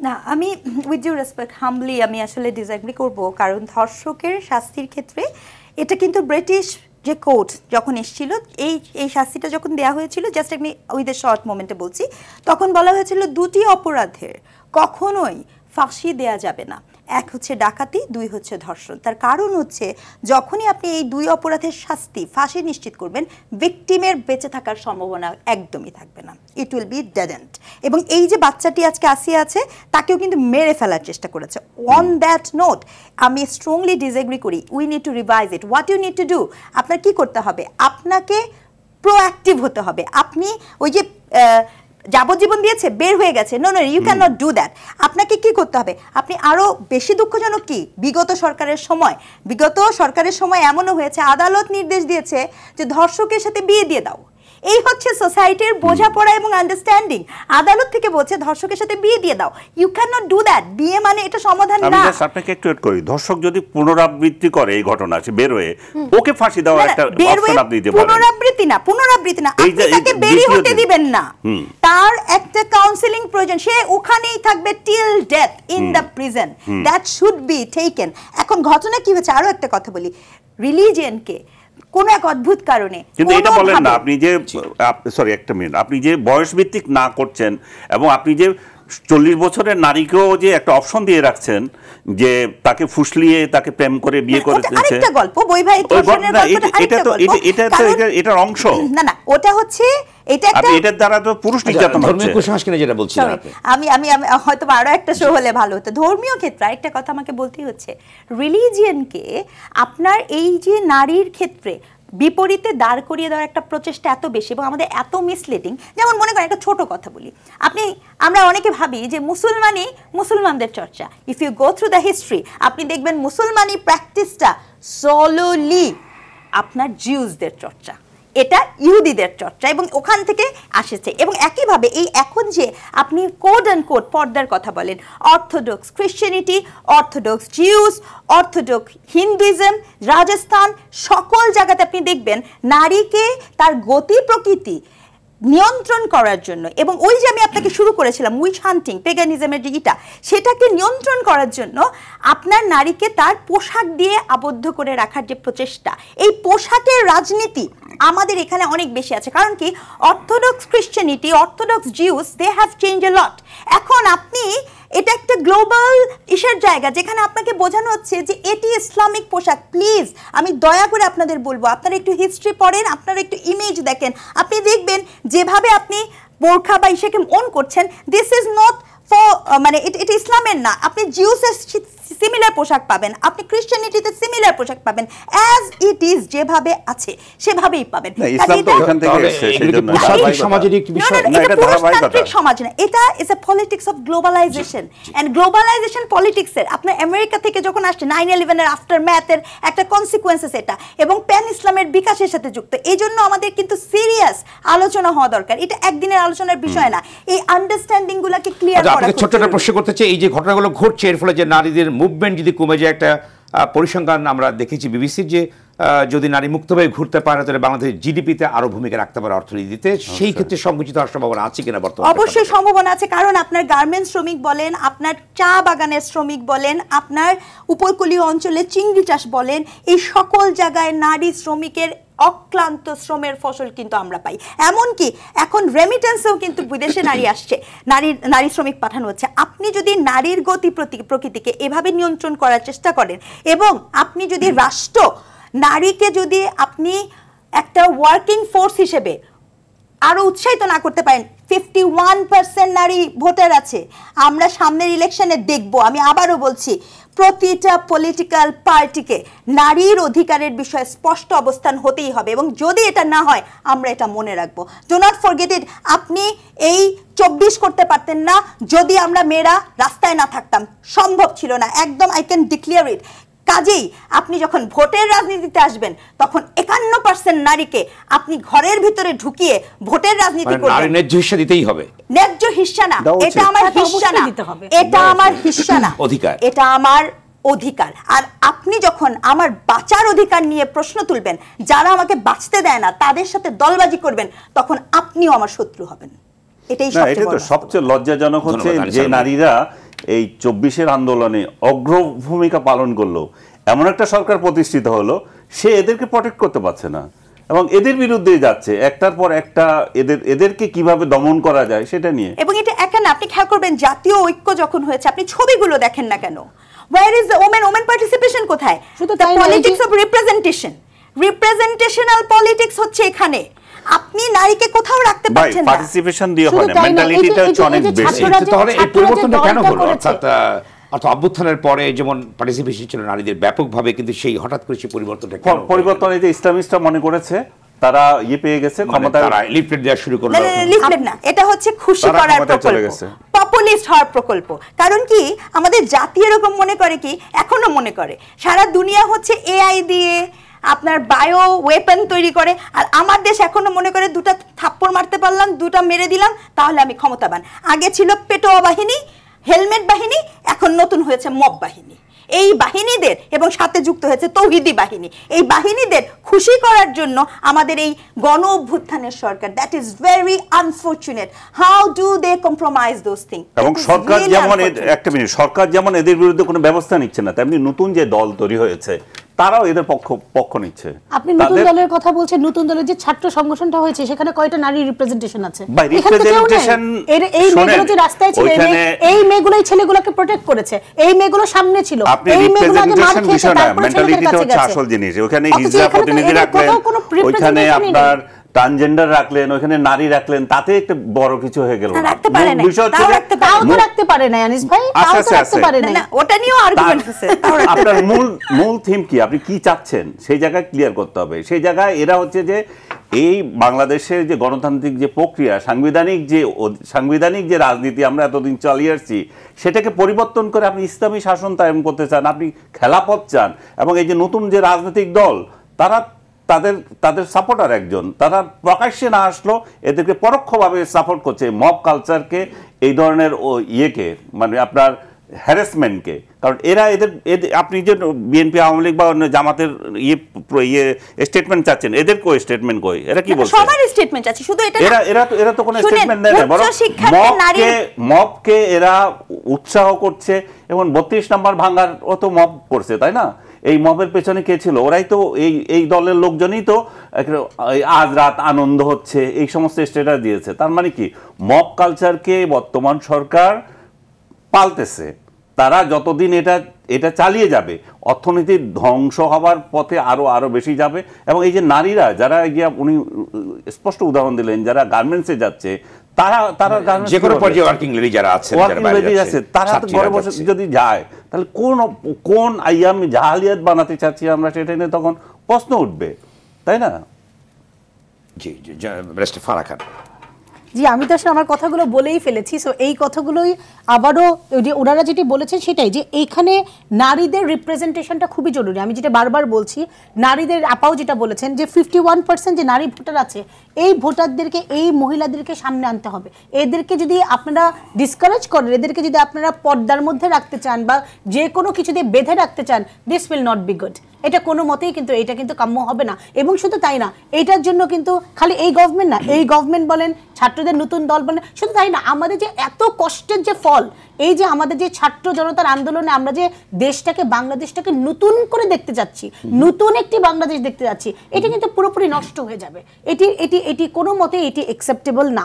না আমি with due respect হামলি আমি আসলে ডিসএগ্রি করব, কারণ ধর্ষকের শাস্তির ক্ষেত্রে এটা কিন্তু ব্রিটিশ যে কোর্ট যখন এসেছিল এই শাস্তিটা যখন দেওয়া হয়েছিল, জাস্ট আমি উইথ এ শর্ট মোমেন্টে বলছি, তখন বলা হয়েছিল দুটি অপরাধের কখনোই ফাঁসি দেয়া যাবে না, এক হচ্ছে ডাকাতি, দুই হচ্ছে ধর্ষণ। তার কারণ হচ্ছে যখনই আপনি এই দুই অপরাধের শাস্তি ফাঁসি নিশ্চিত করবেন, ভিকটিমের বেঁচে থাকার সম্ভাবনা একদমই থাকবে না, it will be dead and. এবং এই যে বাচ্চাটি আজকে আসিয়া আছে তাকেও কিন্তু মেরে ফেলার চেষ্টা করেছে। অন দ্যাট নোট আমি স্ট্রংলি ডিসএগ্রি করি, we need to revise it. What you need to do, আপনার কি করতে হবে, আপনাকে প্রোঅ্যাক্টিভ হতে হবে। আপনি ওই যে যাবজ্জীবন দিয়েছে বের হয়ে গেছে, no no you can not do that. আপনাকে কি করতে হবে, আপনি আরো বেশি দুঃখজনক কি বিগত সরকারের সময় এমনও হয়েছে আদালত নির্দেশ দিয়েছে যে ধর্ষকের সাথে বিয়ে দিয়ে দাও। এই হচ্ছে সোসাইটির বোঝাপড়া এবং আন্ডারস্ট্যান্ডিং। আদালত থেকে বলছে ধর্ষকের সাথে বিয়ে দিয়ে দাও, you can not do that. বিয়ে মানে এটা সমাধান না। আমি জাস্ট আপনাকে একটু এড করি, ধর্ষক যদি পুনরাবৃত্তি করে এই ঘটনা সে বের হয়ে, ওকে ফাঁসি দেওয়ার একটা অপশন আপনি দিতে পারেন। পুনরাবৃত্তি না আপনি তাকে বেরি হতে দিবেন না, তার একটা কাউন্সেলিং প্রয়োজন, সে ওখানেই থাকবে till death in the prison, that should be taken. এখন ঘটনা কি হচ্ছে, আরো একটা কথা বলি, রিলিজিয়নকে কোন এক অদ্ভুত কারণে, কিন্তু এটা বলেন না আপনি যে সরি একটা মিনিট, আপনি যে বয়স ভিত্তিক না করছেন এবং আপনি যে 40 বছরের নারীকেও যে একটা অপশন দিয়ে রাখছেন যে তাকে ফুসলিয়ে তাকে প্রেম করে বিয়ে করে দিয়েছে, আরেকটা গল্প বৈবাহিক ধর্ষণের গল্পটা আরেকটা গল্প, এটা অংশ না ওটা হচ্ছে এটা একটা এটার দ্বারা তো পুরুষ নির্যাতন হচ্ছে। ধর্মীয় কুসংস্কার যেটা বলছিলেন আপনি, আমি হয়তো আরো একটা শো হলে ভালো হতো। ধর্মীয় ক্ষেত্রে আরেকটা কথা আমাকে বলতেই হচ্ছে, রিলিজিয়নকে আপনার এই যে নারীর ক্ষেত্রে বিপরীতে দাঁড় করিয়ে দেওয়ার একটা প্রচেষ্টা এত বেশি এবং আমাদের এত মিসলিডিং। যেমন মনে করেন একটা ছোট কথা বলি, আমরা অনেকে ভাবি যে মুসলমানদের চর্চা, if you go through the history আপনি দেখবেন মুসলমানি প্র্যাকটিসটা সলোলি আপনার জিউসদের চর্চা, এটা ইহুদিদের চর্চা এবং ওখান থেকে আসছে। এবং একইভাবে এই এখন যে আপনি কোড অ্যান্ড কোড পর্দার কথা বলেন, orthodox Christianity, orthodox Jews, orthodox Hinduism, Rajasthan, সকল জায়গাতে আপনি দেখবেন নারীকে তার গতি প্রকৃতি নিয়ন্ত্রণ করার জন্য, এবং ওই যে আমি আপনাকে শুরু করেছিলাম উইচ হান্টিং পেগানিজমের যেটা, সেটাকে নিয়ন্ত্রণ করার জন্য আপনার নারীকে তার পোশাক দিয়ে আবদ্ধ করে রাখার যে প্রচেষ্টা, এই পোশাকের রাজনীতি আমাদের এখানে অনেক বেশি আছে। কারণ কি, orthodox Christianity, orthodox Jews, they have change a lot. এখন আপনি এটা একটা গ্লোবাল ইস্যুর জায়গা যেখানে আপনাকে বোঝানো হচ্ছে যে এটি ইসলামিক পোশাক। প্লিজ আমি দয়া করে আপনাদের বলবো, আপনারা একটু হিস্ট্রি পড়েন, আপনারা একটু ইমেজ দেখেন, আপনি দেখবেন যেভাবে আপনি বোরখা বা ইশাকে অন করছেন, দিস ইজ নট ফর মানে এটা ইসলামের না। আপনি জিউসের সিমিলার পোশাক পাবেন, আপনি ক্রিশ্চিয়ানিটিতে সিমিলার পোশাক পাবেন, অ্যাজ ইট ইজ যেভাবে আছে সেভাবেই পাবেন। পুরুষতান্ত্রিক সমাজ না, এটা is a politics of globalisation. And globalisation পলিটিক্সের আপনার আমেরিকা থেকে যখন আসছে 9/11 এর আফটার ম্যাথের একটা কনসিকুয়েন্সেস এটা, এবং প্যান ইসলামের বিকাশের সাথে যুক্ত। এই জন্য আমাদের কিন্তু সিরিয়াস আলোচনা হওয়া দরকার, এটা একদিনের আলোচনার বিষয় না। এই আন্ডারস্ট্যান্ডিং গুলাকে ক্লিয়ার করা। আপনাকে ছোট্ট একটা প্রশ্ন করতে চাই, এই যে ঘটনাগুলো ঘটছে এর ফলে যে নারীদের মুভমেন্ট যদি কমে যায়, একটা পরিসংখ্যান আমরা দেখেছি বিবিসির, যে যদি নারী মুক্তভাবে ঘুরতে পারে তাহলে বাংলাদেশের জিডিপিতে আরো ভূমিকা রাখতে পারে অর্থনীতিতে, সেই ক্ষেত্রে সংকুচিত হওয়ার সম্ভাবনা আছে কিনা বর্তমানে? অবশ্যই সম্ভাবনা আছে, কারণ আপনার গার্মেন্টস শ্রমিক বলেন, আপনার চা বাগানের শ্রমিক বলেন, আপনার উপকূলীয় অঞ্চলে চিংড়ি চাষ বলেন, এই সকল জায়গায় নারী শ্রমিকের অক্লান্ত শ্রমের ফসল কিন্তু আমরা পাই। এমনকি এখন রেমিটেন্সেও কিন্তু বিদেশে নারী আসছে, নারী শ্রমিক পাঠানো হচ্ছে। আপনি যদি নারীর গতি প্রকৃতিকে এভাবে নিয়ন্ত্রণ করার চেষ্টা করেন, এবং আপনি যদি রাষ্ট্র নারীকে যদি আপনি একটা ওয়ার্কিং ফোর্স হিসেবে আরো উৎসাহিত না করতে পারেন, 51% নারী ভোটার আছে, আমরা সামনের ইলেকশনে দেখব। আমি আবারও বলছি, প্রতিটা পলিটিক্যাল পার্টিকে নারীর অধিকারের বিষয়ে স্পষ্ট অবস্থান হতেই হবে, এবং যদি এটা না হয় আমরা এটা মনে রাখবো। Do not forget it. আপনি এই 24 করতে পারতেন না যদি আমরা মেয়েরা রাস্তায় না থাকতাম, সম্ভব ছিল না, একদম আই ক্যান ডিক্লেয়ার ইট। কাজেই আপনি যখন ভোটের রাজনীতিতে আসবেন তখন 51% নারীকে আপনি ঘরের ভিতরে ঢুকিয়ে ভোটের রাজনীতি করবেন। ন্যায্য হিস্সা দিতেই হবে। ন্যায্য হিস্সা না, এটা আমার হিস্সা না, এটা আমার হিস্সা না, অধিকার, এটা আমার অধিকার। আর আপনি যখন আমার বাঁচার অধিকার নিয়ে প্রশ্ন তুলবেন, যারা আমাকে বাঁচতে দেয় না তাদের সাথে দলবাজি করবেন, তখন আপনিও আমার শত্রু হবেন। এটাই সবচেয়ে লজ্জাজনক হচ্ছে যে নারীরা এই 24-এর আন্দোলনে অগ্রভূমিকা পালন করলো, এমন একটা সরকার প্রতিষ্ঠিত হলো, সে এদেরকে প্রটেক্ট করতে পারছে না এবং এদের বিরুদ্ধেই যাচ্ছে একটার পর একটা। এদেরকে কিভাবে দমন করা যায় সেটা নিয়ে। এবং এটা একা না, আপনি খেয়াল করবেন জাতীয় ঐক্য যখন হয়েছে, আপনি ছবিগুলো দেখেন না কেন, where is the women participation কোথায়? শুধু the তাই politics of representational politics হচ্ছে এখানে। আপনি নারীকে কোথাও রাখতে পারছেন না। পার্টিসিপেশন দিয়ে হয় না, মেন্টালিটিটা হচ্ছে অনেক বেশি। তাহলে এই পরিবর্তনটা কেন হলো? অর্থাৎ অভ্যুত্থানের পরে যেমন পার্টিসিপেশন ছিল নারীদের ব্যাপকভাবে, কিন্তু সেই হঠাৎ করে সেই পরিবর্তনটা কেন? পরিবর্তন এই যে ইসলামিস্টরা মনে করেছে তারা পেয়ে গেছে, ক্ষমতা লিফলেট দেওয়া শুরু করলো। লিফলেট না, এটা হচ্ছে খুশি করার প্রকল্প, পপুলিস্ট হওয়ার প্রকল্প। কারণ কি আমাদের জাতি এরকম মনে করে, কি এখনো মনে করে সারা দুনিয়া হচ্ছে এআই দিয়ে আপনার বায়ো ওয়েপন তৈরি করে, আর আমার দেশ এখনো মনে করে দুটা থাপ্পড় মারতে পারলাম, দুটা মেরে দিলাম, তাহলে আমি ক্ষমতাবান। আগে ছিল পেটোয়া বাহিনী, হেলমেট বাহিনী, এখন নতুন হয়েছে মব বাহিনী। এই বাহিনীদের এবং সাথে যুক্ত হয়েছে তৌহিদি বাহিনী। এই বাহিনীদের খুশি করার জন্য আমাদের এই গণ অভ্যুত্থানের সরকার, that is very unfortunate. How do they compromise those things? এবং সরকার যেমন একটা মিনিট, সরকার যেমন এদের বিরুদ্ধে কোনো ব্যবস্থা নিচ্ছে না, তেমনি নতুন যে দল তৈরি হয়েছে তারাও এদের পক্ষ নিচ্ছে। আপনি নতুন দলের কথা বলছেন, নতুন দলের যে ছাত্র সংগঠনটা হয়েছে সেখানে কয়টা নারী রিপ্রেজেন্টেশন আছে? এই মেয়েগুলো যে রাস্তায় ছিল, এই মেয়েগুলোই ছেলেগুলোকে প্রোটেক্ট করেছে, এই মেয়েগুলো সামনে ছিল, এই মেয়েগুলো আগে মার খেয়েছে, তারপরে ছেলেদের কাছে গেছে। আসল জিনিস ওখানে হিজড়া প্রতিনিধি রাখলেন, ওখানে আপনার ট্রান্সজেন্ডার রাখলেন, ওখানে নারী রাখলেন, তাতে একটা বড় কিছু হয়ে গেল। রাখতে পারে না, রাখতে পারে না আনিস ভাই, রাখতে পারে না, ওটা নিয়েও আর্গুমেন্ট আছে। আপনার মূল থিম কি, আপনি কি চাচ্ছেন সেই জায়গায় ক্লিয়ার করতে হবে। সেই জায়গায় এরা হচ্ছে যে এই বাংলাদেশের যে গণতান্ত্রিক যে প্রক্রিয়া, সাংবিধানিক যে রাজনীতি আমরা এতদিন চালিয়ে আসছি, সেটাকে পরিবর্তন করে আপনি ইসলামী শাসন কায়েম করতে চান, আপনি খেলাফত চান। এবং এই যে নতুন যে রাজনৈতিক দল, তাদের সাপোর্টার একজন, তারা প্রকাশ্যে না আসলো, এদেরকে পরোক্ষভাবে সাপোর্ট করছে মব কালচারকে, এই ধরনের ইয়েকে, মানে আপনার হ্যারাসমেন্টকে। কারণ এরা আপনি যে বিএনপি, আওয়ামী লীগ বা জামাতের স্টেটমেন্ট চাচ্ছেন, এদেরকেও স্টেটমেন্ট কই? এরা কি বলছে? সবার স্টেটমেন্ট আছে, শুধু এটা এরা তো কোনো স্টেটমেন্ট দেয় না, বরং মবকে এরা উৎসাহ করছে। এবং 32 নম্বর ভাঙার ও তো মব করছে, তাই না? এই মবের পেছনে কে ছিল? ওরাই তো, এই দলের লোকজনই তো আজ রাত আনন্দ হচ্ছে এই সমস্ত স্ট্যাটাস দিয়েছে। তার মানে কি, মব কালচারকে বর্তমান সরকার পাল্টেছে। তারা যতদিন এটা চালিয়ে যাবে, অর্থনীতির ধ্বংস হবার পথে আরো বেশি যাবে। এবং এই যে নারীরা যারা গিয়া, উনি স্পষ্ট উদাহরণ দিলেন, যারা গার্মেন্টসে যাচ্ছে, তারা যে কোনো পর্যায়ে ওয়ার্কিং লেডি যারা আছে, তারা ঘরে বসে যদি যায়, তাহলে কোন আইয়ামি জাহালিয়াত বানাতে চাচ্ছি আমরা, সেটা নিয়ে তখন প্রশ্ন উঠবে, তাই না? জি, ফারাহ খান। জি, আমি তো আসলে আমার কথাগুলো বলেই ফেলেছি। সো এই কথাগুলোই আবারও যে ওনারা যেটি বলেছেন সেটাই, যে এইখানে নারীদের রিপ্রেজেন্টেশনটা খুবই জরুরি। আমি যেটা বারবার বলছি, নারীদের আপাও যেটা বলেছেন যে 51% যে নারী ভোটার আছে, এই ভোটারদেরকে, এই মহিলাদেরকে সামনে আনতে হবে। এদেরকে যদি আপনারা ডিসকারেজ করেন, এদেরকে যদি আপনারা পর্দার মধ্যে রাখতে চান বা যে কোনো কিছু দিয়ে বেঁধে রাখতে চান, this will not be good. এটা কোনো মতেই কিন্তু এটা কিন্তু কাম্য হবে না। এবং শুধু তাই না, এটার জন্য কিন্তু খালি এই গভর্নমেন্ট না, এই গভর্নমেন্ট বলেন, ছাত্রদের নতুন দল বলেন, শুধু তাই না, আমাদের যে এত কষ্টের যে ফল, এই যে আমাদের যে ছাত্র জনতার আন্দোলনে আমরা যে দেশটাকে, বাংলাদেশটাকে নতুন করে দেখতে যাচ্ছি, নতুন একটি বাংলাদেশ দেখতে যাচ্ছি, এটা কিন্তু পুরোপুরি নষ্ট হয়ে যাবে। এটি কোনো মতে এটি অ্যাকসেপ্টেবল না।